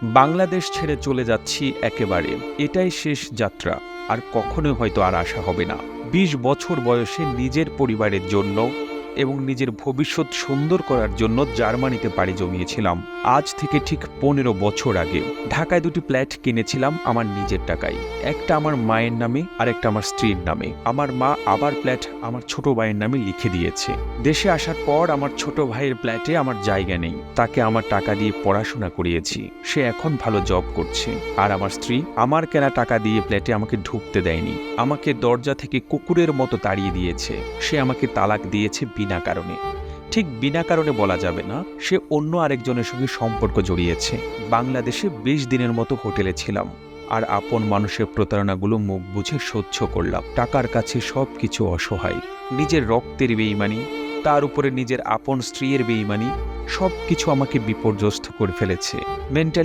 বাংলাদেশ ছেড়ে চলে যাচ্ছি একেবারে। এটাই শেষ যাত্রা। আর কখনোই হয়তো আর আসা হবে না। ২০ বছর বয়সে নিজের পরিবারের জন্য এবং নিজের ভবিষ্যৎ সুন্দর করার জন্য জার্মানিতে পাড়ি জমিয়েছিলাম। আজ থেকে ঠিক ১৫ বছর আগে ঢাকায় ২টি ফ্ল্যাট কিনেছিলাম আমার নিজের টাকায়। একটা আমার মায়ের নামে আর একটা আমার স্ত্রীর নামে। আমার মা আবার ফ্ল্যাট আমার ছোট ভাইয়ের নামে লিখে দিয়েছে। দেশে আসার পর আমার ছোট ভাইয়ের ফ্ল্যাটে আমার জায়গা নেই। তাকে আমার টাকা দিয়ে পড়াশোনা করিয়েছি। সে এখন ভালো জব করছে। আর আমার স্ত্রী আমার কেনা টাকা দিয়ে ফ্ল্যাটে আমাকে ঢুকতে দেয়নি। আমাকে দরজা থেকে কুকুরের মতো তাড়িয়ে দিয়েছে। সে আমাকে তালাক দিয়েছে বিনা কারণে। ঠিক বিনা কারণে বলা যাবে না, সে অন্য আরেকজনের সঙ্গে সম্পর্ক জড়িয়েছে। বাংলাদেশে ২০ দিনের মতো হোটেলে ছিলাম। আর আপন মানুষের প্রতারণাগুলো মুখ বুঝে সহ্য করলাম। টাকার কাছে সবকিছু অসহায়। নিজের রক্তের বেইমানি, তার উপরে নিজের আপন স্ত্রীর বেইমানি, সবকিছু আমাকে বিপর্যস্ত করে ফেলেছে। মেন্টালি